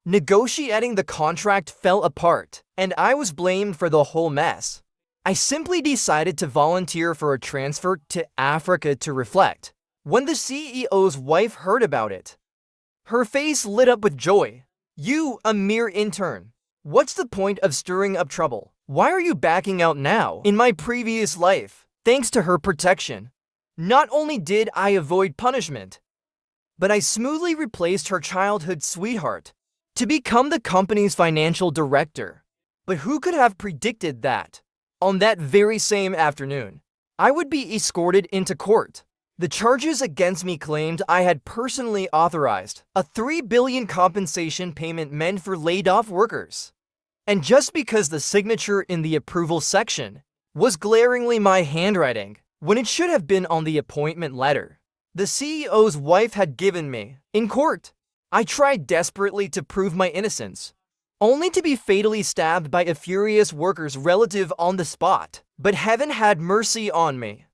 Negotiating the contract fell apart, and I was blamed for the whole mess. I simply decided to volunteer for a transfer to Africa to reflect. When the CEO's wife heard about it, her face lit up with joy. "You, a mere intern. What's the point of stirring up trouble? Why are you backing out now?" In my previous life, thanks to her protection, not only did I avoid punishment, but I smoothly replaced her childhood sweetheart to become the company's financial director. But who could have predicted that? On that very same afternoon, I would be escorted into court. The charges against me claimed I had personally authorized a $3 billion compensation payment meant for laid-off workers. And just because the signature in the approval section was glaringly my handwriting, when it should have been on the appointment letter the CEO's wife had given me in court, I tried desperately to prove my innocence, only to be fatally stabbed by a furious worker's relative on the spot. But heaven had mercy on me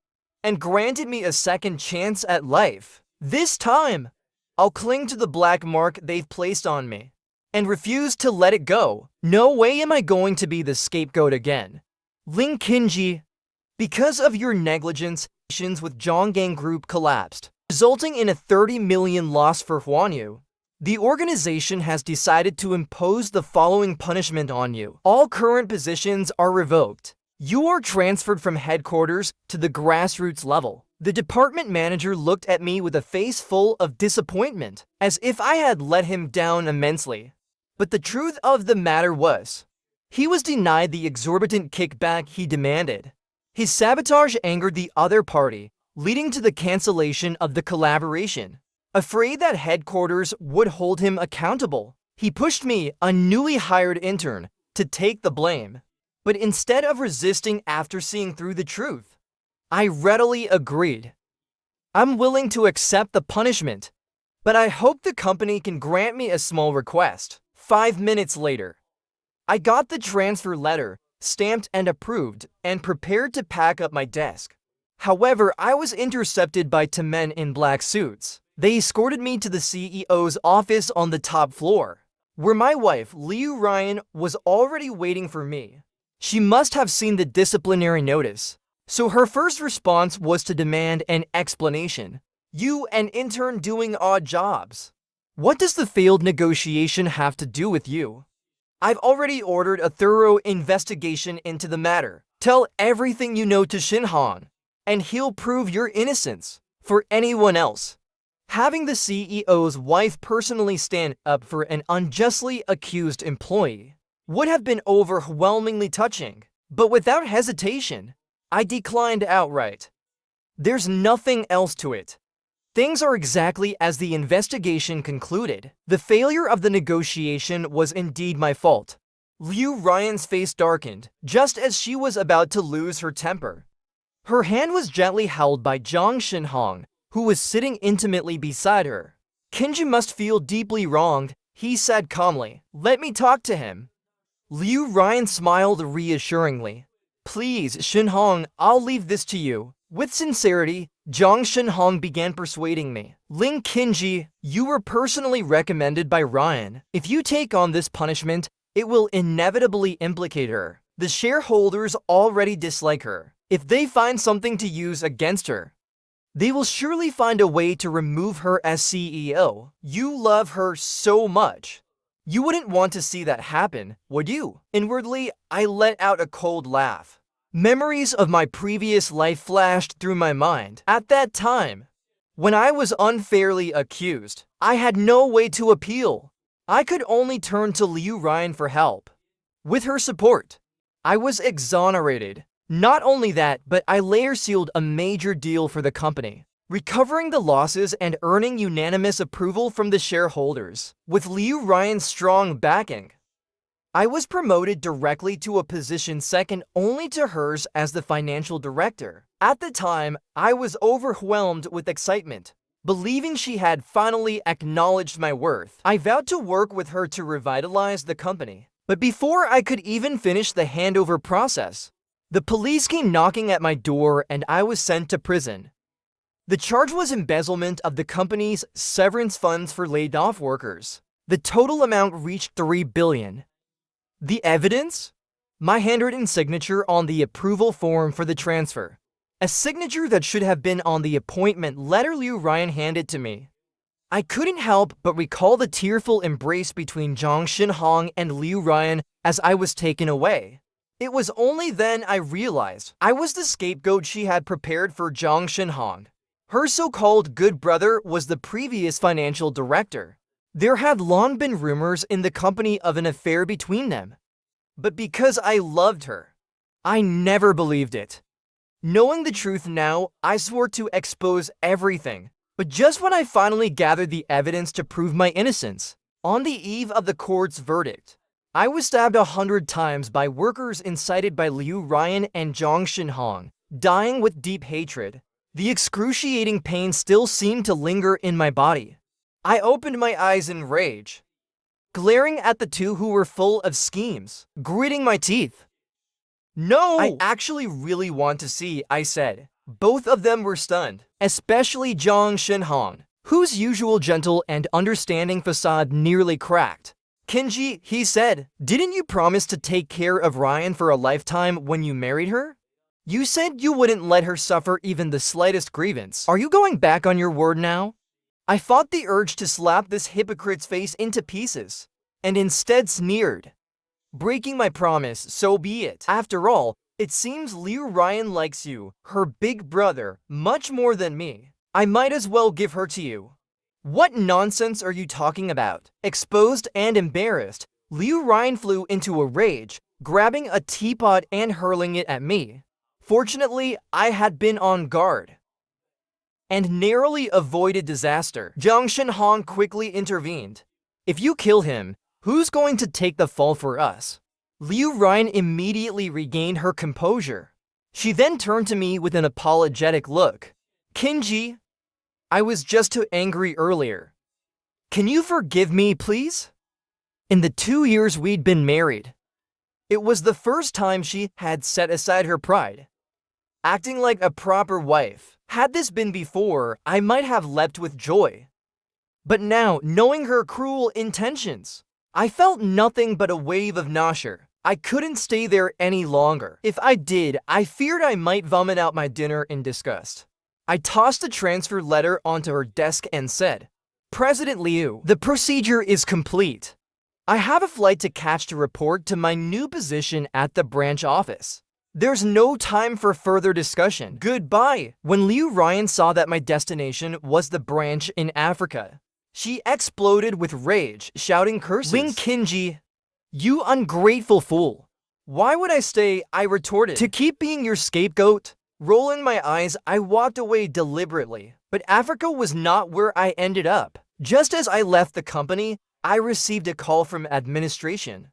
and granted me a second chance at life. This time, I'll cling to the black mark they've placed on me and refuse to let it go. No way am I going to be the scapegoat again. Ling Kinji, because of your negligence, relations with Zhonggang Group collapsed, resulting in a 30 million loss for Huanyu. The organization has decided to impose the following punishment on you. All current positions are revoked. You are transferred from headquarters to the grassroots level. The department manager looked at me with a face full of disappointment, as if I had let him down immensely. But the truth of the matter was, he was denied the exorbitant kickback he demanded. His sabotage angered the other party, leading to the cancellation of the collaboration. Afraid that headquarters would hold him accountable, he pushed me, a newly hired intern, to take the blame. But instead of resisting after seeing through the truth, I readily agreed. I'm willing to accept the punishment, but I hope the company can grant me a small request. 5 minutes later, I got the transfer letter, stamped and approved, and prepared to pack up my desk. However, I was intercepted by 2 men in black suits. They escorted me to the CEO's office on the top floor, where my wife, Liu Ryan, was already waiting for me. She must have seen the disciplinary notice, so her first response was to demand an explanation. "You, an intern doing odd jobs. What does the failed negotiation have to do with you? I've already ordered a thorough investigation into the matter. Tell everything you know to Shinhan, and he'll prove your innocence." For anyone else, having the CEO's wife personally stand up for an unjustly accused employee would have been overwhelmingly touching. But without hesitation, I declined outright. There's nothing else to it. Things are exactly as the investigation concluded. The failure of the negotiation was indeed my fault. Liu Ryan's face darkened, just as she was about to lose her temper. Her hand was gently held by Zhang Shinhong, who was sitting intimately beside her. "Kinji must feel deeply wronged," he said calmly. "Let me talk to him." Liu Ryan smiled reassuringly. "Please, Shinhong, I'll leave this to you." With sincerity, Zhang Shinhong began persuading me. "Ling Kinji, you were personally recommended by Ryan. If you take on this punishment, it will inevitably implicate her. The shareholders already dislike her. If they find something to use against her, they will surely find a way to remove her as CEO. You love her so much. You wouldn't want to see that happen, would you?" Inwardly, I let out a cold laugh. Memories of my previous life flashed through my mind. At that time, when I was unfairly accused, I had no way to appeal. I could only turn to Liu Ryan for help. With her support, I was exonerated. Not only that, but I later sealed a major deal for the company, recovering the losses and earning unanimous approval from the shareholders. With Liu Ryan's strong backing, I was promoted directly to a position second only to hers as the financial director. At the time, I was overwhelmed with excitement. Believing she had finally acknowledged my worth, I vowed to work with her to revitalize the company. But before I could even finish the handover process, the police came knocking at my door and I was sent to prison. The charge was embezzlement of the company's severance funds for laid-off workers. The total amount reached 3 billion. The evidence? My handwritten signature on the approval form for the transfer. A signature that should have been on the appointment letter Liu Ryan handed to me. I couldn't help but recall the tearful embrace between Zhang Xinhong and Liu Ryan as I was taken away. It was only then I realized I was the scapegoat she had prepared for Zhang Xinhong. Her so-called good brother was the previous financial director. There had long been rumors in the company of an affair between them. But because I loved her, I never believed it. Knowing the truth now, I swore to expose everything. But just when I finally gathered the evidence to prove my innocence, on the eve of the court's verdict, I was stabbed 100 times by workers incited by Liu Ryan and Zhang Xinhong, dying with deep hatred. The excruciating pain still seemed to linger in my body. I opened my eyes in rage, glaring at the two who were full of schemes, gritting my teeth. "No! I actually really want to see," I said. Both of them were stunned, especially Zhang Xinhong, whose usual gentle and understanding facade nearly cracked. "Kinji," he said, "didn't you promise to take care of Ryan for a lifetime when you married her? You said you wouldn't let her suffer even the slightest grievance. Are you going back on your word now?" I fought the urge to slap this hypocrite's face into pieces, and instead sneered. "Breaking my promise, so be it. After all, it seems Liu Ryan likes you, her big brother, much more than me. I might as well give her to you." "What nonsense are you talking about?" Exposed and embarrassed, Liu Ryan flew into a rage, grabbing a teapot and hurling it at me. Fortunately, I had been on guard and narrowly avoided disaster. Zhang Xinhong quickly intervened. "If you kill him, who's going to take the fall for us?" Liu Ryan immediately regained her composure. She then turned to me with an apologetic look. "Kinji, I was just too angry earlier. Can you forgive me, please?" In the 2 years we'd been married, it was the first time she had set aside her pride, acting like a proper wife. Had this been before, I might have leapt with joy. But now, knowing her cruel intentions, I felt nothing but a wave of nausea. I couldn't stay there any longer. If I did, I feared I might vomit out my dinner in disgust. I tossed the transfer letter onto her desk and said, "President Liu, the procedure is complete. I have a flight to catch to report to my new position at the branch office. There's no time for further discussion. Goodbye." When Liu Ryan saw that my destination was the branch in Africa, she exploded with rage, shouting curses. "Ling Kinji, you ungrateful fool. Why would I stay?" I retorted. "To keep being your scapegoat?" Rolling my eyes, I walked away deliberately. But Africa was not where I ended up. Just as I left the company, I received a call from administration.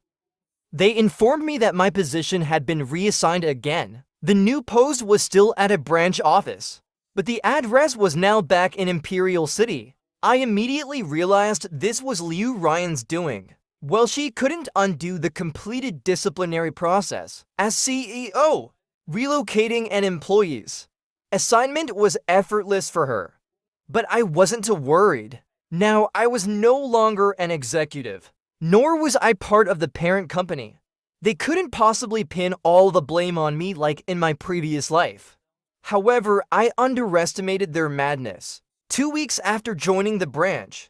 They informed me that my position had been reassigned again. The new post was still at a branch office, but the address was now back in Imperial City. I immediately realized this was Liu Ryan's doing. Well, she couldn't undo the completed disciplinary process. As CEO, relocating an employee's assignment was effortless for her. But I wasn't too worried. Now I was no longer an executive, nor was I part of the parent company. They couldn't possibly pin all the blame on me like in my previous life. However, I underestimated their madness. 2 weeks after joining the branch,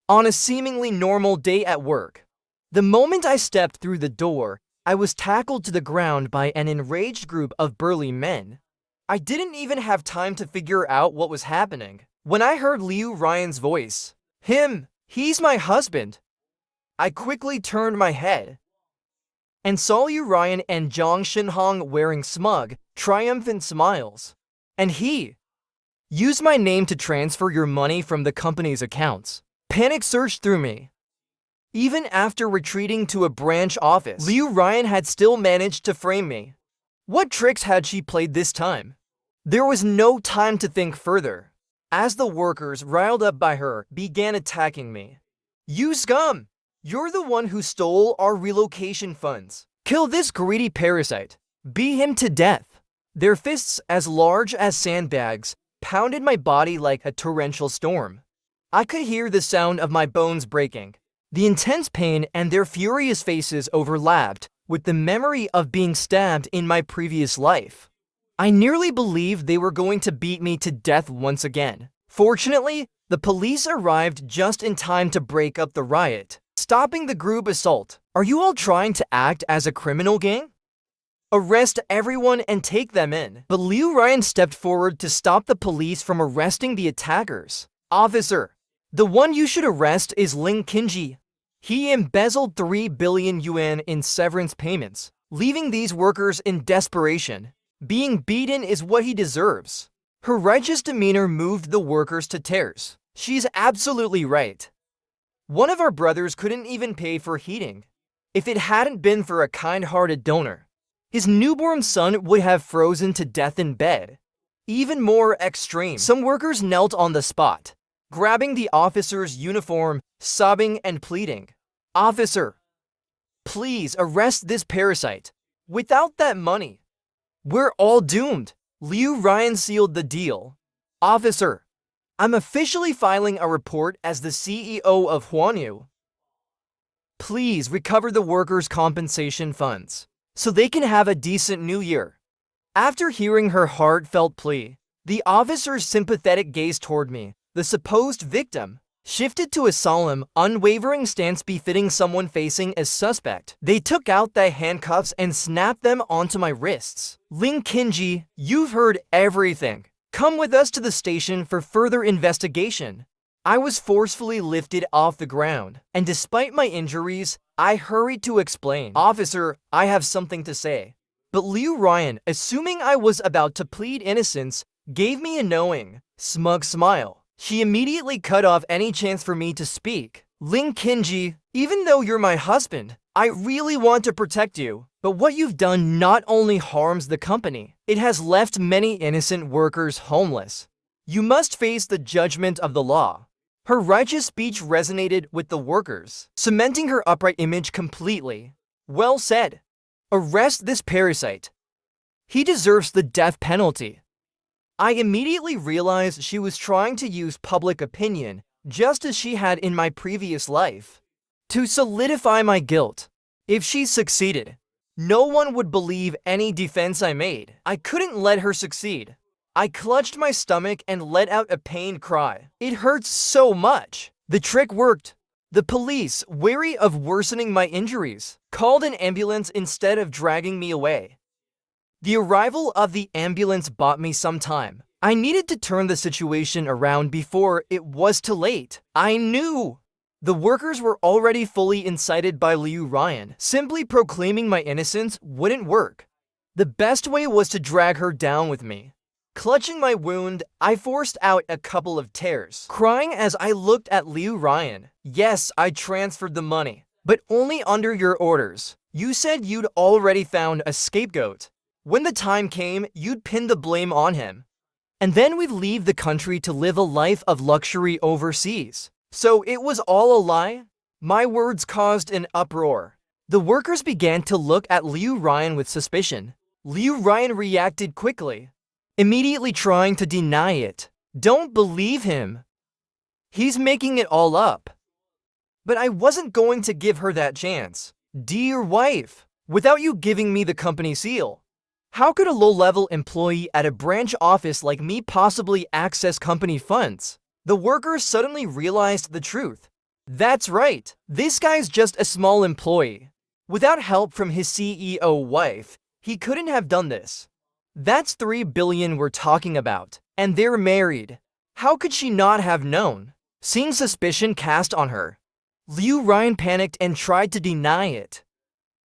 on a seemingly normal day at work, the moment I stepped through the door, I was tackled to the ground by an enraged group of burly men. I didn't even have time to figure out what was happening when I heard Liu Ryan's voice. He's my husband." I quickly turned my head and saw Liu Ryan and Zhang Xinhong wearing smug, triumphant smiles. "And he used my name to transfer your money from the company's accounts." Panic surged through me. Even after retreating to a branch office, Liu Ryan had still managed to frame me. What tricks had she played this time? There was no time to think further, as the workers, riled up by her, began attacking me. "You scum! You're the one who stole our relocation funds. Kill this greedy parasite. Beat him to death." Their fists, as large as sandbags, pounded my body like a torrential storm. I could hear the sound of my bones breaking. The intense pain and their furious faces overlapped with the memory of being stabbed in my previous life. I nearly believed they were going to beat me to death once again. Fortunately, the police arrived just in time to break up the riot, stopping the group assault. Are you all trying to act as a criminal gang? Arrest everyone and take them in. But Liu Ryan stepped forward to stop the police from arresting the attackers. Officer, the one you should arrest is Ling Qinji. He embezzled 3 billion yuan in severance payments, leaving these workers in desperation. Being beaten is what he deserves. Her righteous demeanor moved the workers to tears. She's absolutely right. One of our brothers couldn't even pay for heating. If it hadn't been for a kind-hearted donor, his newborn son would have frozen to death in bed. Even more extreme, some workers knelt on the spot, grabbing the officer's uniform, sobbing and pleading. Officer, please arrest this parasite. Without that money, we're all doomed. Liu Ryan sealed the deal. Officer, I'm officially filing a report as the CEO of Huanyu. Please recover the workers' compensation funds so they can have a decent new year. After hearing her heartfelt plea, the officer's sympathetic gaze toward me, the supposed victim, shifted to a solemn, unwavering stance befitting someone facing a suspect. They took out the handcuffs and snapped them onto my wrists. Ling Qinji, you've heard everything. Come with us to the station for further investigation. I was forcefully lifted off the ground, and despite my injuries, I hurried to explain. Officer, I have something to say. But Liu Ryan, assuming I was about to plead innocence, gave me a knowing, smug smile. She immediately cut off any chance for me to speak. Ling Qinji, even though you're my husband, I really want to protect you. But what you've done not only harms the company, it has left many innocent workers homeless. You must face the judgment of the law. Her righteous speech resonated with the workers, cementing her upright image completely. Well said. Arrest this parasite. He deserves the death penalty. I immediately realized she was trying to use public opinion, just as she had in my previous life, to solidify my guilt. If she succeeded, no one would believe any defense I made. I couldn't let her succeed. I clutched my stomach and let out a pained cry. It hurts so much. The trick worked. The police, wary of worsening my injuries, called an ambulance instead of dragging me away. The arrival of the ambulance bought me some time. I needed to turn the situation around before it was too late. I knew the workers were already fully incited by Liu Ryan. Simply proclaiming my innocence wouldn't work. The best way was to drag her down with me. Clutching my wound, I forced out a couple of tears, crying as I looked at Liu Ryan. Yes, I transferred the money, but only under your orders. You said you'd already found a scapegoat. When the time came, you'd pin the blame on him. And then we'd leave the country to live a life of luxury overseas. So it was all a lie? My words caused an uproar. The workers began to look at Liu Ryan with suspicion. Liu Ryan reacted quickly, immediately trying to deny it. Don't believe him. He's making it all up. But I wasn't going to give her that chance. Dear wife, without you giving me the company seal, how could a low-level employee at a branch office like me possibly access company funds? The workers suddenly realized the truth. That's right, this guy's just a small employee. Without help from his CEO wife, he couldn't have done this. That's 3 billion we're talking about, and they're married. How could she not have known? Seeing suspicion cast on her, Liu Ryan panicked and tried to deny it.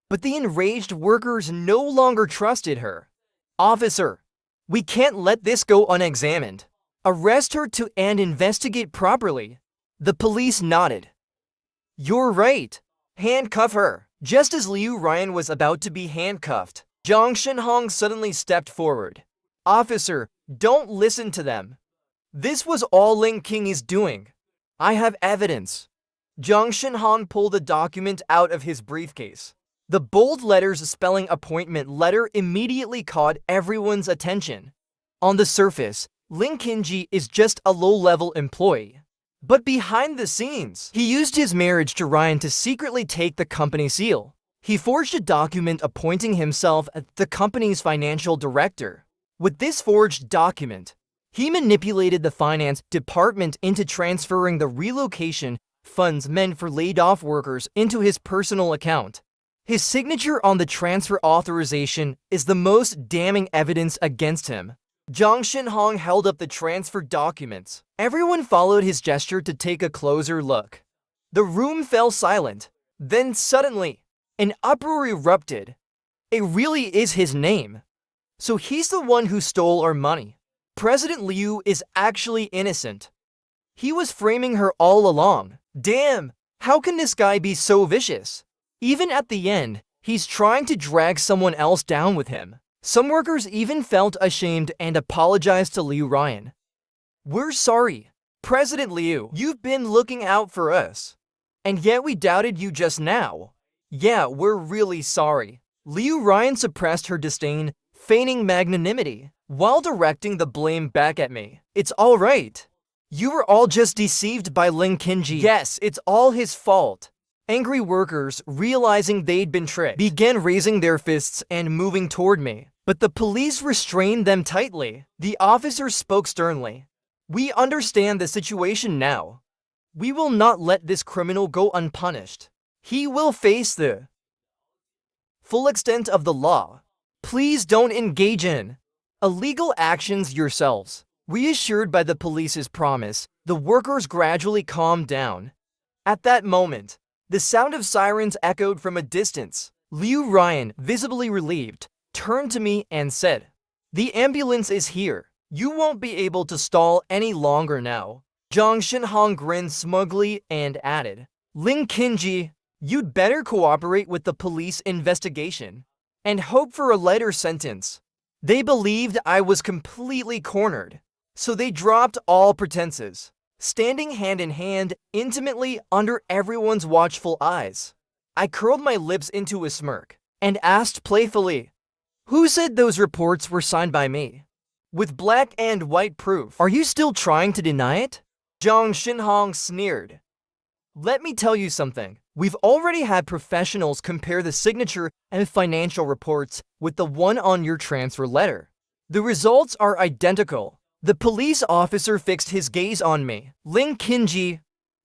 But the enraged workers no longer trusted her. Officer, we can't let this go unexamined. Arrest her and investigate properly. The police nodded. You're right. Handcuff her. Just as Liu Ryan was about to be handcuffed, Zhang Shenhong suddenly stepped forward. Officer, don't listen to them. This was all Ling Qinji's doing. I have evidence. Zhang Shenhong pulled a document out of his briefcase. The bold letters spelling appointment letter immediately caught everyone's attention. On the surface, Ling Qinji is just a low-level employee. But behind the scenes, he used his marriage to Ryan to secretly take the company seal. He forged a document appointing himself as the company's financial director. With this forged document, he manipulated the finance department into transferring the relocation funds meant for laid-off workers into his personal account. His signature on the transfer authorization is the most damning evidence against him. Zhang Xinhong held up the transfer documents. Everyone followed his gesture to take a closer look. The room fell silent. Then suddenly, an uproar erupted. It really is his name. So he's the one who stole our money. President Liu is actually innocent. He was framing her all along. Damn, how can this guy be so vicious? Even at the end, he's trying to drag someone else down with him. Some workers even felt ashamed and apologized to Liu Ryan. We're sorry, President Liu. You've been looking out for us. And yet we doubted you just now. Yeah, we're really sorry. Liu Ryan suppressed her disdain, feigning magnanimity, while directing the blame back at me. It's all right. You were all just deceived by Ling Qinji. Yes, it's all his fault. Angry workers, realizing they'd been tricked, began raising their fists and moving toward me. But the police restrained them tightly. The officer spoke sternly. We understand the situation now. We will not let this criminal go unpunished. He will face the full extent of the law. Please don't engage in illegal actions yourselves. Reassured by the police's promise, the workers gradually calmed down. At that moment, the sound of sirens echoed from a distance. Liu Ryan, visibly relieved, turned to me and said, "The ambulance is here. You won't be able to stall any longer now." Zhang Xinhong grinned smugly and added, "Ling Qinji, you'd better cooperate with the police investigation and hope for a lighter sentence." They believed I was completely cornered, so they dropped all pretenses, standing hand in hand, intimately under everyone's watchful eyes. I curled my lips into a smirk and asked playfully, "Who said those reports were signed by me? With black and white proof. Are you still trying to deny it?" Zhang Xinhong sneered. "Let me tell you something. We've already had professionals compare the signature and financial reports with the one on your transfer letter. The results are identical." The police officer fixed his gaze on me. "Ling Qinji,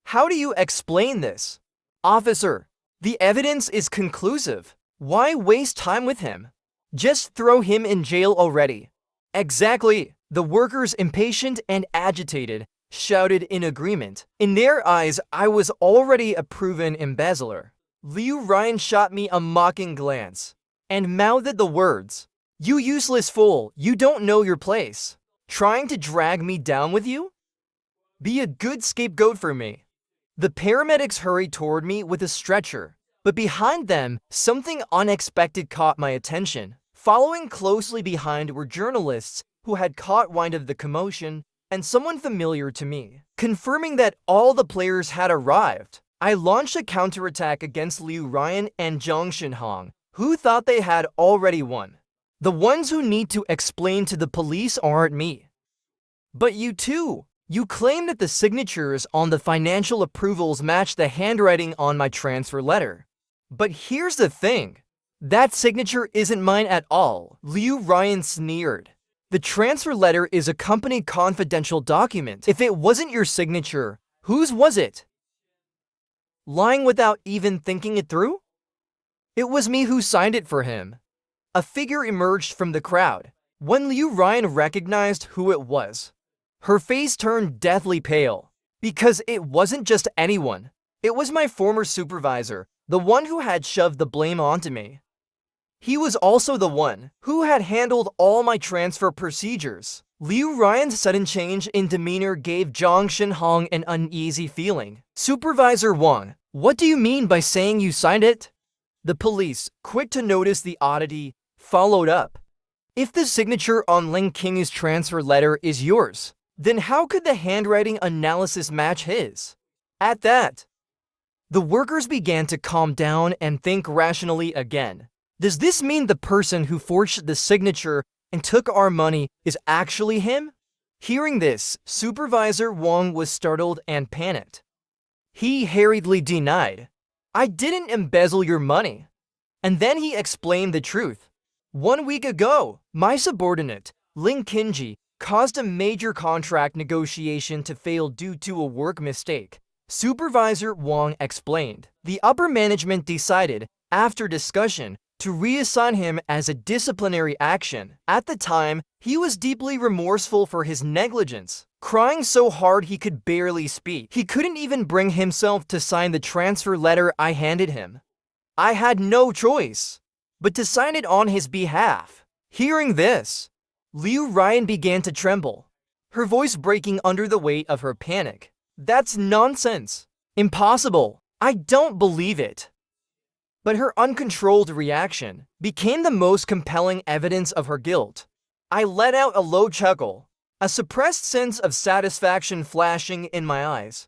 how do you explain this?" "Officer, the evidence is conclusive. Why waste time with him? Just throw him in jail already." "Exactly." The workers, impatient and agitated, shouted in agreement. In their eyes, I was already a proven embezzler. Liu Ryan shot me a mocking glance and mouthed the words, "You useless fool, you don't know your place. Trying to drag me down with you? Be a good scapegoat for me." The paramedics hurried toward me with a stretcher, but behind them, something unexpected caught my attention. Following closely behind were journalists who had caught wind of the commotion and someone familiar to me. Confirming that all the players had arrived, I launched a counterattack against Liu Ryan and Zhang Xinhong, who thought they had already won. The ones who need to explain to the police aren't me, but you too. You claim that the signatures on the financial approvals match the handwriting on my transfer letter. But here's the thing. That signature isn't mine at all. Liu Ryan sneered. The transfer letter is a company confidential document. If it wasn't your signature, whose was it? Lying without even thinking it through? It was me who signed it for him. A figure emerged from the crowd. When Liu Ryan recognized who it was, her face turned deathly pale. Because it wasn't just anyone. It was my former supervisor, the one who had shoved the blame onto me. He was also the one who had handled all my transfer procedures. Liu Ryan's sudden change in demeanor gave Zhang Xinhong an uneasy feeling. "Supervisor Wang, what do you mean by saying you signed it?" The police, quick to notice the oddity, followed up. "If the signature on Ling Qing's transfer letter is yours, then how could the handwriting analysis match his?" At that, the workers began to calm down and think rationally again. Does this mean the person who forged the signature and took our money is actually him? Hearing this, Supervisor Wang was startled and panicked. He hurriedly denied, "I didn't embezzle your money." And then he explained the truth. "1 week ago, my subordinate, Lin Kinji, caused a major contract negotiation to fail due to a work mistake." Supervisor Wang explained. The upper management decided, after discussion, to reassign him as a disciplinary action. At the time, he was deeply remorseful for his negligence, crying so hard he could barely speak. He couldn't even bring himself to sign the transfer letter I handed him. I had no choice but to sign it on his behalf. Hearing this, Liu Ryan began to tremble, her voice breaking under the weight of her panic. "That's nonsense. Impossible. I don't believe it." But her uncontrolled reaction became the most compelling evidence of her guilt. I let out a low chuckle, a suppressed sense of satisfaction flashing in my eyes.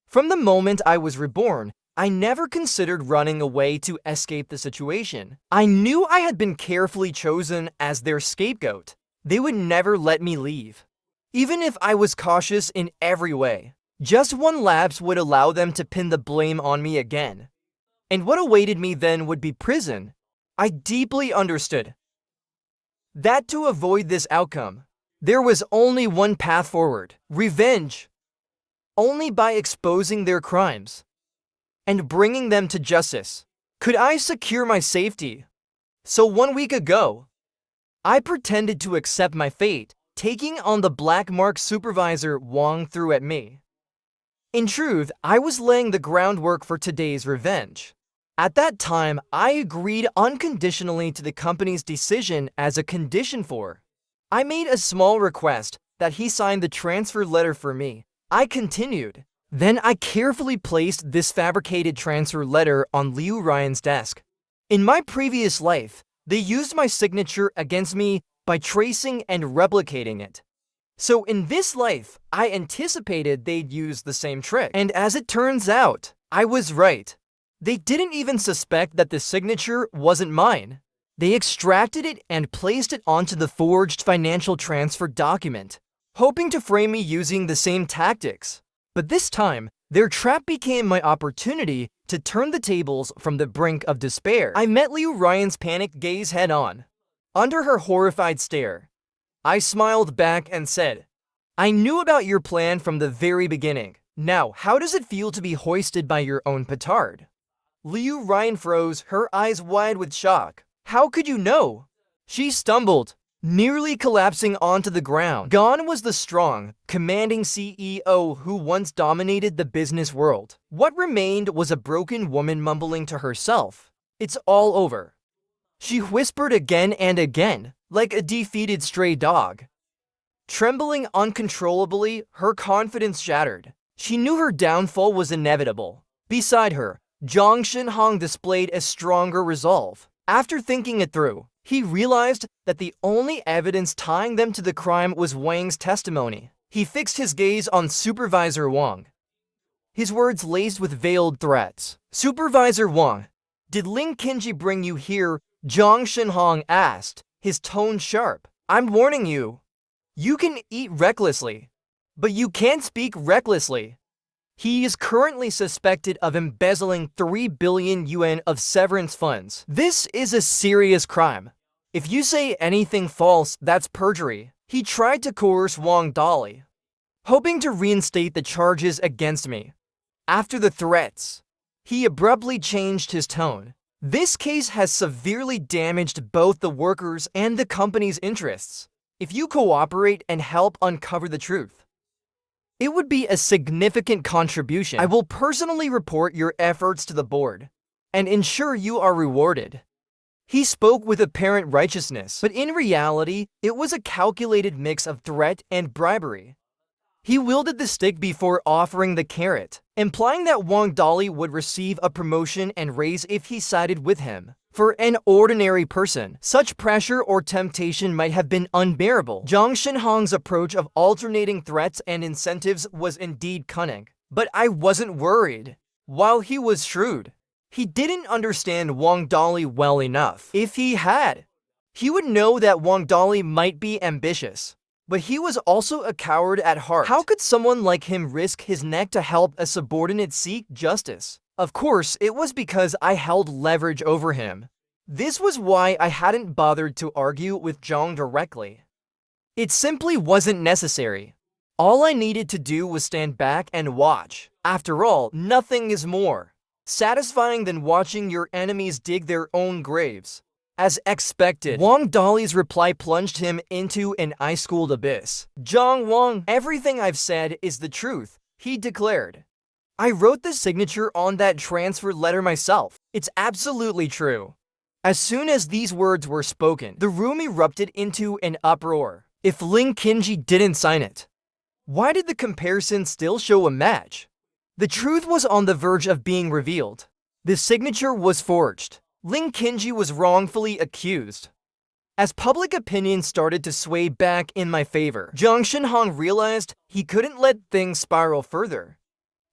From the moment I was reborn, I never considered running away to escape the situation. I knew I had been carefully chosen as their scapegoat. They would never let me leave. Even if I was cautious in every way, just one lapse would allow them to pin the blame on me again. And what awaited me then would be prison. I deeply understood that to avoid this outcome, there was only one path forward: revenge. Only by exposing their crimes and bringing them to justice could I secure my safety. So 1 week ago, I pretended to accept my fate, taking on the black mark Supervisor Wang threw at me. In truth, I was laying the groundwork for today's revenge. At that time, I agreed unconditionally to the company's decision as a condition for. I made a small request that he sign the transfer letter for me. I continued. Then I carefully placed this fabricated transfer letter on Liu Ryan's desk. In my previous life, they used my signature against me by tracing and replicating it. So in this life, I anticipated they'd use the same trick. And as it turns out, I was right. They didn't even suspect that the signature wasn't mine. They extracted it and placed it onto the forged financial transfer document, hoping to frame me using the same tactics. But this time, their trap became my opportunity to turn the tables from the brink of despair. I met Liu Ryan's panicked gaze head on. Under her horrified stare, I smiled back and said, "I knew about your plan from the very beginning. Now, how does it feel to be hoisted by your own petard?" Liu Ryan froze, her eyes wide with shock. "How could you know?" She stumbled, nearly collapsing onto the ground. Gone was the strong, commanding CEO who once dominated the business world. What remained was a broken woman mumbling to herself, "It's all over." She whispered again and again, like a defeated stray dog. Trembling uncontrollably, her confidence shattered. She knew her downfall was inevitable. Beside her, Zhang Shenhong displayed a stronger resolve. After thinking it through, he realized that the only evidence tying them to the crime was Wang's testimony. He fixed his gaze on Supervisor Wang, his words laced with veiled threats. "Supervisor Wang, did Lin Kinji bring you here?" Zhang Shenhong asked, his tone sharp. "I'm warning you. You can eat recklessly, but you can't speak recklessly. He is currently suspected of embezzling 3 billion yuan of severance funds. This is a serious crime. If you say anything false, that's perjury." He tried to coerce Wang Dali, hoping to reinstate the charges against me. After the threats, he abruptly changed his tone. "This case has severely damaged both the workers and the company's interests. If you cooperate and help uncover the truth, it would be a significant contribution. I will personally report your efforts to the board and ensure you are rewarded." He spoke with apparent righteousness, but in reality, it was a calculated mix of threat and bribery. He wielded the stick before offering the carrot, implying that Wang Dali would receive a promotion and raise if he sided with him. For an ordinary person, such pressure or temptation might have been unbearable. Zhang Shenhong's approach of alternating threats and incentives was indeed cunning. But I wasn't worried. While he was shrewd, he didn't understand Wang Dali well enough. If he had, he would know that Wang Dali might be ambitious, But he was also a coward at heart. How could someone like him risk his neck to help a subordinate seek justice? Of course, it was because I held leverage over him. This was why I hadn't bothered to argue with Zhang directly. It simply wasn't necessary. All I needed to do was stand back and watch. After all, nothing is more satisfying than watching your enemies dig their own graves. As expected, Wang Dali's reply plunged him into an ice-cold abyss. Zhang Wang, everything I've said is the truth, he declared. I wrote the signature on that transfer letter myself. It's absolutely true. As soon as these words were spoken, the room erupted into an uproar. If Lin Qinji didn't sign it, why did the comparison still show a match? The truth was on the verge of being revealed. The signature was forged. Lin Qinji was wrongfully accused. As public opinion started to sway back in my favor, Zhang Shenhong realized he couldn't let things spiral further.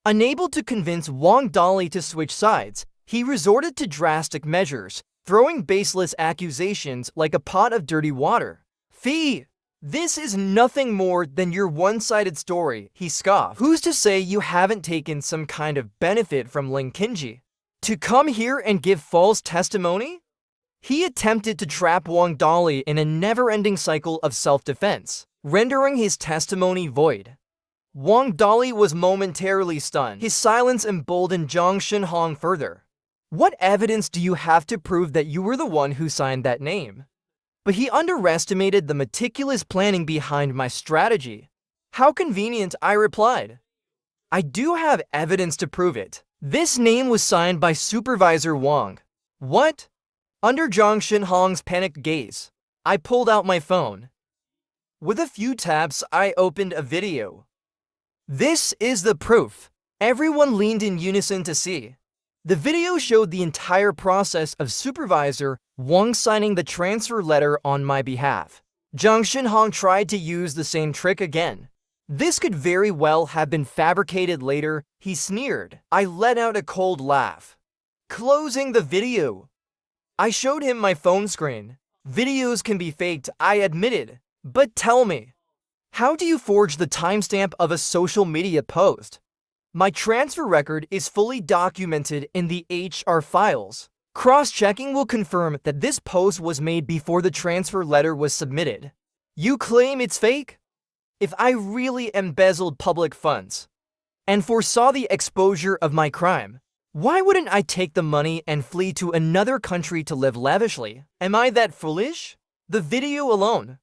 Unable to convince Wang Dali to switch sides, he resorted to drastic measures, throwing baseless accusations like a pot of dirty water. Fee! This is nothing more than your one-sided story, he scoffed. Who's to say you haven't taken some kind of benefit from Lin Qinji? To come here and give false testimony? He attempted to trap Wang Dali in a never-ending cycle of self-defense, rendering his testimony void. Wang Dali was momentarily stunned. His silence emboldened Zhang Shenhong further. What evidence do you have to prove that you were the one who signed that name? But he underestimated the meticulous planning behind my strategy. How convenient, I replied. I do have evidence to prove it. This name was signed by Supervisor Wang. What? Under Zhang Shenhong's panicked gaze, I pulled out my phone. With a few taps, I opened a video. This is the proof. Everyone leaned in unison to see. The video showed the entire process of Supervisor Wang signing the transfer letter on my behalf. Zhang Shenhong tried to use the same trick again. This could very well have been fabricated later, he sneered. I let out a cold laugh. Closing the video. I showed him my phone screen. Videos can be faked, I admitted. But tell me, how do you forge the timestamp of a social media post? My transfer record is fully documented in the HR files. Cross-checking will confirm that this post was made before the transfer letter was submitted. You claim it's fake? If I really embezzled public funds and foresaw the exposure of my crime, why wouldn't I take the money and flee to another country to live lavishly? Am I that foolish? The video alone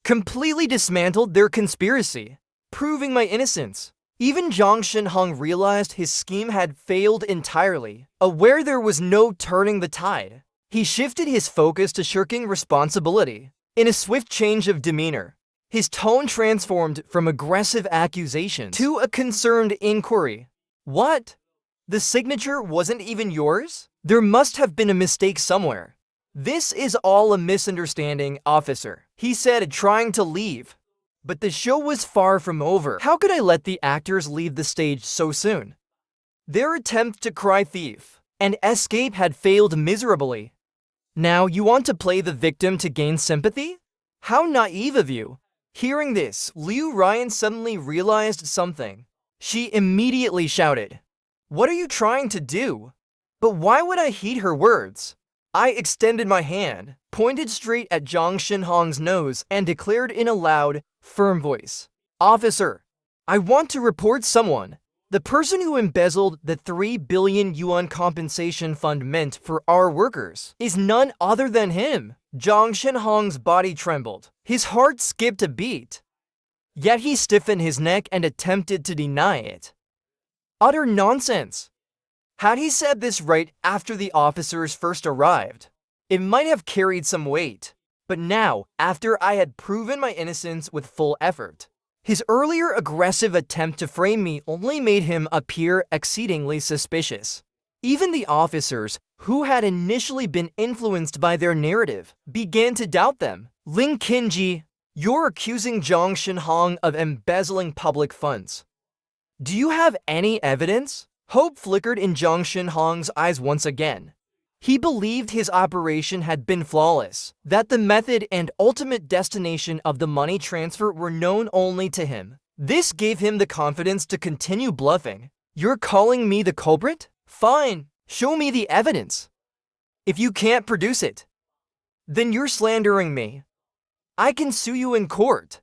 completely dismantled their conspiracy, proving my innocence. Even Zhang Shenhong realized his scheme had failed entirely. Aware there was no turning the tide, he shifted his focus to shirking responsibility. In a swift change of demeanor, his tone transformed from aggressive accusation to a concerned inquiry. What? The signature wasn't even yours? There must have been a mistake somewhere. This is all a misunderstanding, officer, he said, trying to leave. But the show was far from over. How could I let the actors leave the stage so soon? Their attempt to cry thief and escape had failed miserably. Now you want to play the victim to gain sympathy? How naive of you. Hearing this, Liu Ryan suddenly realized something. She immediately shouted, "What are you trying to do?" But why would I heed her words? I extended my hand, pointed straight at Zhang Shenhong's nose, and declared in a loud, firm voice, "Officer, I want to report someone. The person who embezzled the 3 billion yuan compensation fund meant for our workers is none other than him." Zhang Shenhong's body trembled. His heart skipped a beat. Yet he stiffened his neck and attempted to deny it. Utter nonsense. Had he said this right after the officers first arrived, it might have carried some weight. But now, after I had proven my innocence with full effort, his earlier aggressive attempt to frame me only made him appear exceedingly suspicious. Even the officers, who had initially been influenced by their narrative, began to doubt them. Lin Qinji, you're accusing Zhang Shenhong of embezzling public funds. Do you have any evidence? Hope flickered in Zhang Shenhong's eyes once again. He believed his operation had been flawless, that the method and ultimate destination of the money transfer were known only to him. This gave him the confidence to continue bluffing. "You're calling me the culprit? Fine, show me the evidence. If you can't produce it, then you're slandering me. I can sue you in court."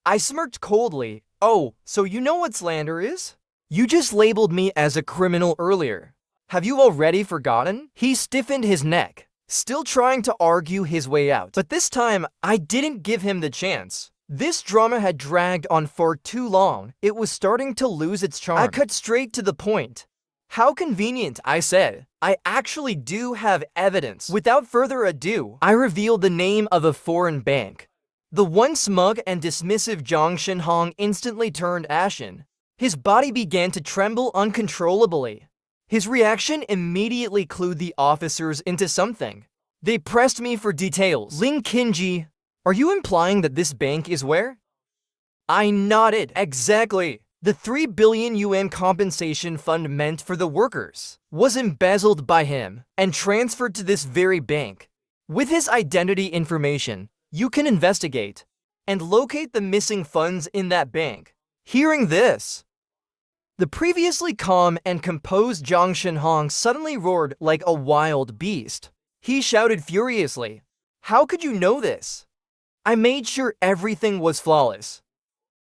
I smirked coldly. "Oh, so you know what slander is? You just labeled me as a criminal earlier. Have you already forgotten?" He stiffened his neck, still trying to argue his way out. But this time, I didn't give him the chance. This drama had dragged on for too long. It was starting to lose its charm. I cut straight to the point. "How convenient," I said. "I actually do have evidence." Without further ado, I revealed the name of a foreign bank. The once smug and dismissive Zhang Shenhong instantly turned ashen. His body began to tremble uncontrollably. His reaction immediately clued the officers into something. They pressed me for details. "Ling Qinji, are you implying that this bank is where?" I nodded. "Exactly. The 3 billion yuan compensation fund meant for the workers was embezzled by him and transferred to this very bank. With his identity information, you can investigate and locate the missing funds in that bank." Hearing this, the previously calm and composed Zhang Shenhong suddenly roared like a wild beast. He shouted furiously, "How could you know this? I made sure everything was flawless."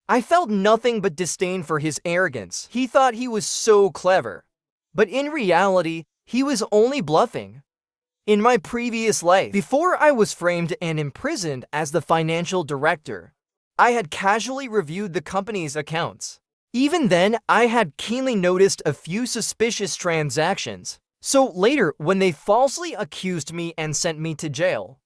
I felt nothing but disdain for his arrogance. He thought he was so clever, but in reality, he was only bluffing. In my previous life, before I was framed and imprisoned as the financial director, I had casually reviewed the company's accounts. Even then, I had keenly noticed a few suspicious transactions. So later, when they falsely accused me and sent me to jail,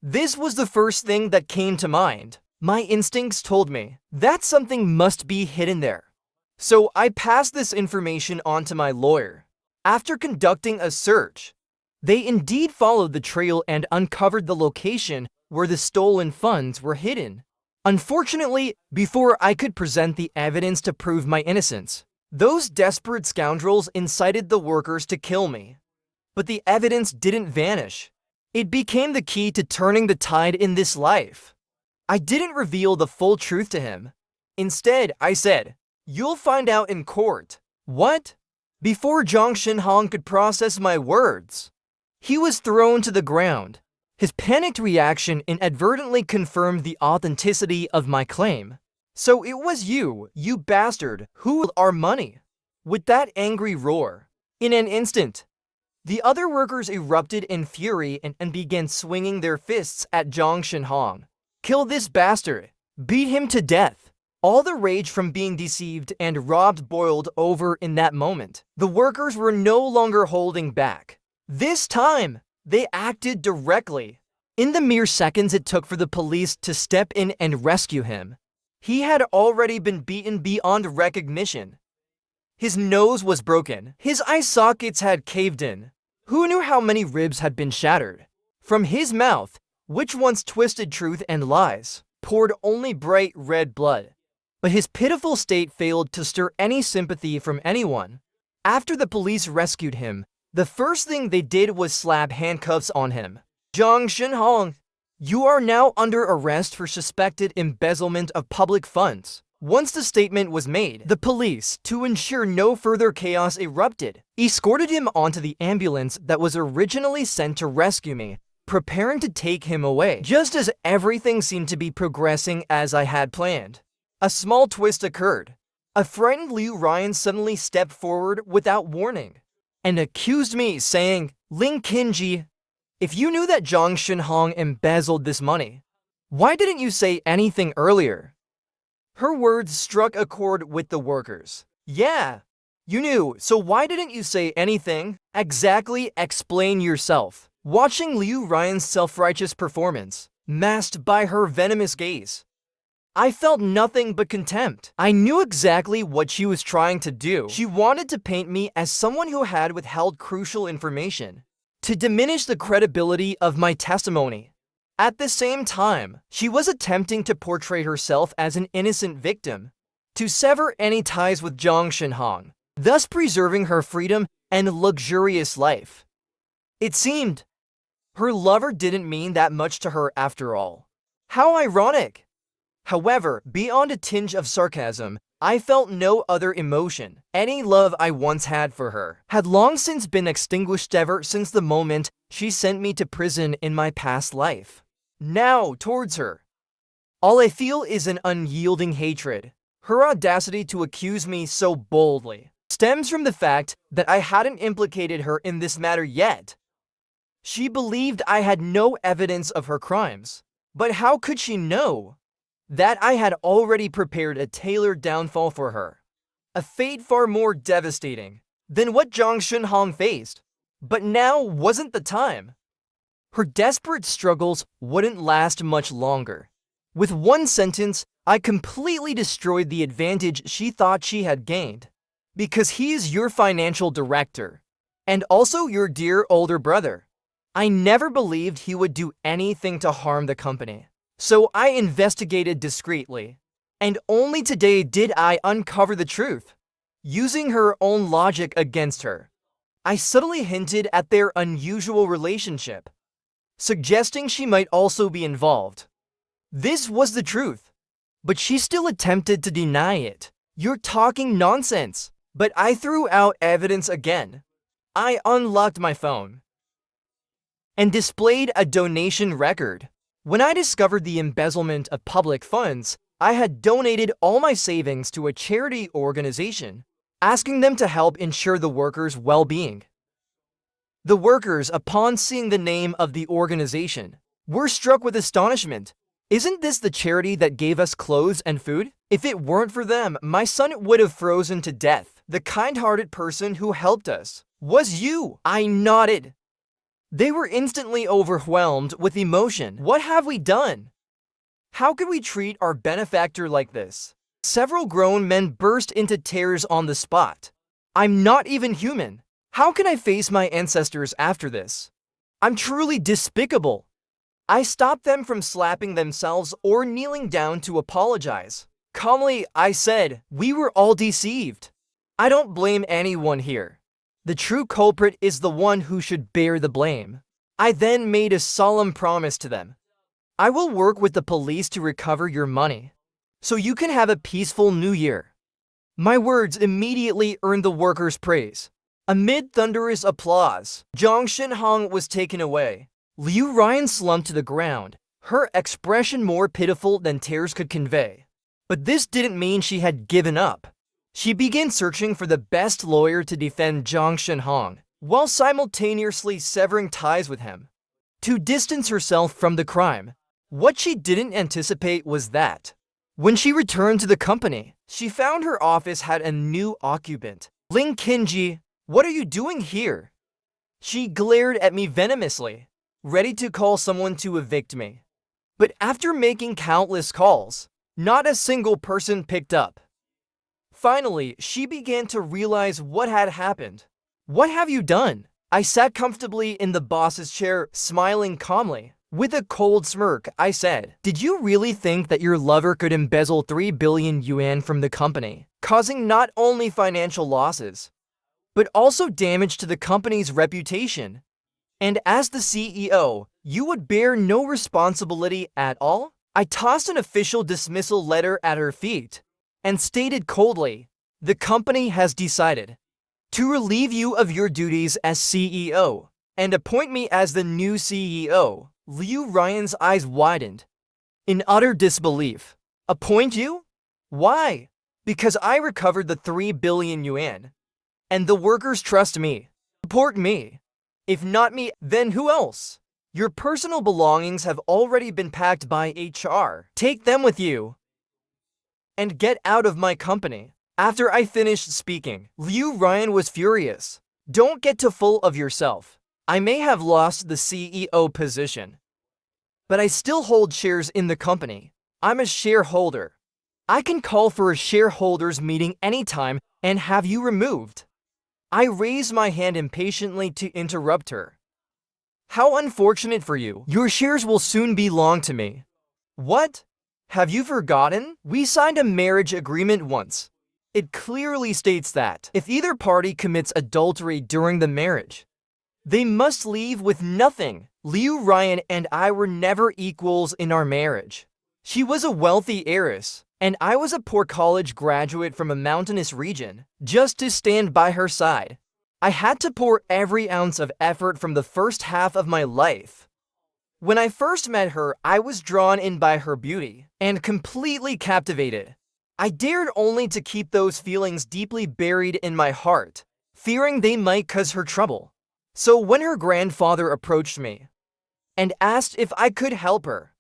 this was the first thing that came to mind. My instincts told me that something must be hidden there. So I passed this information on to my lawyer. After conducting a search, they indeed followed the trail and uncovered the location where the stolen funds were hidden. Unfortunately, before I could present the evidence to prove my innocence, those desperate scoundrels incited the workers to kill me. But the evidence didn't vanish. It became the key to turning the tide in this life. I didn't reveal the full truth to him. Instead, I said, "You'll find out in court." What? Before Zhang Shenhong could process my words, he was thrown to the ground. His panicked reaction inadvertently confirmed the authenticity of my claim. "So it was you, you bastard, who stole our money." With that angry roar, in an instant, the other workers erupted in fury and began swinging their fists at Zhang Shenhong. "Kill this bastard! Beat him to death!" All the rage from being deceived and robbed boiled over in that moment. The workers were no longer holding back. This time, they acted directly. In the mere seconds it took for the police to step in and rescue him, he had already been beaten beyond recognition. His nose was broken. His eye sockets had caved in. Who knew how many ribs had been shattered? From his mouth, which once twisted truth and lies, poured only bright red blood. But his pitiful state failed to stir any sympathy from anyone. After the police rescued him, the first thing they did was slap handcuffs on him. "Zhang Shenhong, you are now under arrest for suspected embezzlement of public funds." Once the statement was made, the police, to ensure no further chaos erupted, escorted him onto the ambulance that was originally sent to rescue me, preparing to take him away. Just as everything seemed to be progressing as I had planned, a small twist occurred. A frightened Liu Ryan suddenly stepped forward without warning and accused me, saying, "Ling Qinji, if you knew that Zhang Shenhong embezzled this money, why didn't you say anything earlier?" Her words struck a chord with the workers. "Yeah, you knew, so why didn't you say anything? Exactly, explain yourself." Watching Liu Ryan's self-righteous performance, masked by her venomous gaze, I felt nothing but contempt. I knew exactly what she was trying to do. She wanted to paint me as someone who had withheld crucial information, to diminish the credibility of my testimony. At the same time, she was attempting to portray herself as an innocent victim, to sever any ties with Zhang Shenhong, thus preserving her freedom and luxurious life. It seemed her lover didn't mean that much to her after all. How ironic! However, beyond a tinge of sarcasm, I felt no other emotion. Any love I once had for her had long since been extinguished ever since the moment she sent me to prison in my past life. Now, towards her, all I feel is an unyielding hatred. Her audacity to accuse me so boldly stems from the fact that I hadn't implicated her in this matter yet. She believed I had no evidence of her crimes. But how could she know that I had already prepared a tailored downfall for her? A fate far more devastating than what Jang Shun-hong faced. But now wasn't the time. Her desperate struggles wouldn't last much longer. With one sentence, I completely destroyed the advantage she thought she had gained. Because he is your financial director, and also your dear older brother. I never believed he would do anything to harm the company. So I investigated discreetly, and only today did I uncover the truth. Using her own logic against her, I subtly hinted at their unusual relationship, suggesting she might also be involved. This was the truth, but she still attempted to deny it. You're talking nonsense. But I threw out evidence again. I unlocked my phone and displayed a donation record. When I discovered the embezzlement of public funds, I had donated all my savings to a charity organization, asking them to help ensure the workers' well-being. The workers, upon seeing the name of the organization, were struck with astonishment. Isn't this the charity that gave us clothes and food? If it weren't for them, my son would have frozen to death. The kind-hearted person who helped us was you. I nodded. They were instantly overwhelmed with emotion. What have we done? How could we treat our benefactor like this? Several grown men burst into tears on the spot. I'm not even human. How can I face my ancestors after this? I'm truly despicable. I stopped them from slapping themselves or kneeling down to apologize. Calmly, I said, we were all deceived. I don't blame anyone here. The true culprit is the one who should bear the blame. I then made a solemn promise to them. I will work with the police to recover your money, so you can have a peaceful new year. My words immediately earned the workers' praise. Amid thunderous applause, Jang Shun-hong was taken away. Liu Ryan slumped to the ground, her expression more pitiful than tears could convey. But this didn't mean she had given up. She began searching for the best lawyer to defend Jang Shun-hong, while simultaneously severing ties with him, to distance herself from the crime. What she didn't anticipate was that, when she returned to the company, she found her office had a new occupant. Ling Kinji, what are you doing here? She glared at me venomously, ready to call someone to evict me. But after making countless calls, not a single person picked up. Finally, she began to realize what had happened. What have you done? I sat comfortably in the boss's chair, smiling calmly. With a cold smirk, I said, did you really think that your lover could embezzle 3 billion yuan from the company, causing not only financial losses, but also damage to the company's reputation? And as the CEO, you would bear no responsibility at all? I tossed an official dismissal letter at her feet and stated coldly, the company has decided to relieve you of your duties as CEO and appoint me as the new CEO. Liu Ryan's eyes widened in utter disbelief. Appoint you? Why? Because I recovered the 3 billion yuan, and the workers trust me, support me. If not me, then who else? Your personal belongings have already been packed by HR. Take them with you and get out of my company. After I finished speaking, Liu Ryan was furious. Don't get too full of yourself. I may have lost the CEO position, but I still hold shares in the company. I'm a shareholder. I can call for a shareholders meeting anytime and have you removed. I raised my hand impatiently to interrupt her. How unfortunate for you. Your shares will soon belong to me. What? Have you forgotten? We signed a marriage agreement once. It clearly states that if either party commits adultery during the marriage, They must leave with nothing. Liu Ryan and I were never equals in our marriage. She was a wealthy heiress, and I was a poor college graduate from a mountainous region, just to stand by her side. I had to pour every ounce of effort from the first half of my life. When I first met her, I was drawn in by her beauty and completely captivated. I dared only to keep those feelings deeply buried in my heart, fearing they might cause her trouble. So when her grandfather approached me and asked if I could help her,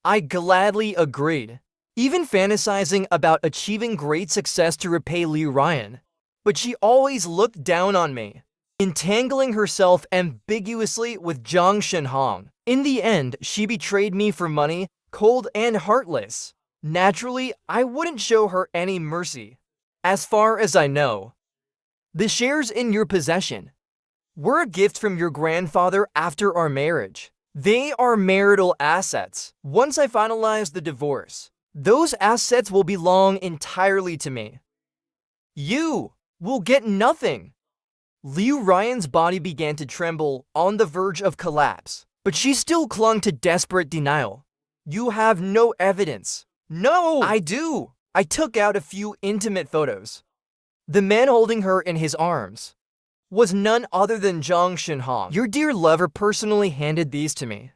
I gladly agreed, even fantasizing about achieving great success to repay Liu Ryan. But she always looked down on me, entangling herself ambiguously with Zhang Shenhong. In the end, she betrayed me for money, cold and heartless. Naturally, I wouldn't show her any mercy. As far as I know, the shares in your possession were a gift from your grandfather after our marriage. They are marital assets. Once I finalize the divorce, those assets will belong entirely to me. You will get nothing. Liu Ryan's body began to tremble, on the verge of collapse, but she still clung to desperate denial. You have no evidence. No, I do. I took out a few intimate photos. The man holding her in his arms was none other than Zhang Shenhong. Your dear lover personally handed these to me,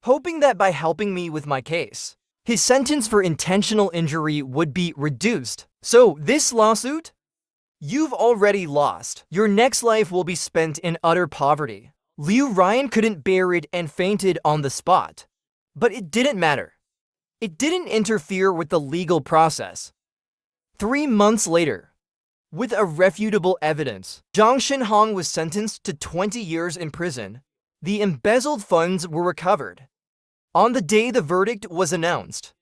hoping that by helping me with my case, his sentence for intentional injury would be reduced. So, this lawsuit? You've already lost. Your next life will be spent in utter poverty. Liu Ryan couldn't bear it and fainted on the spot. But it didn't matter. It didn't interfere with the legal process. 3 months later, with irrefutable evidence, Zhang Shenhong was sentenced to 20 years in prison. The embezzled funds were recovered. On the day the verdict was announced,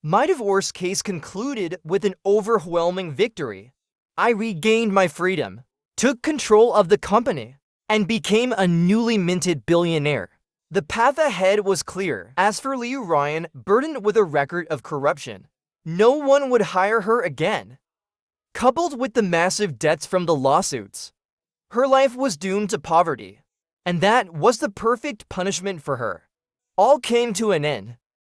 my divorce case concluded with an overwhelming victory. I regained my freedom, took control of the company, and became a newly minted billionaire. The path ahead was clear. As for Liu Ryan, burdened with a record of corruption, no one would hire her again. Coupled with the massive debts from the lawsuits, her life was doomed to poverty, and that was the perfect punishment for her. All came to an end.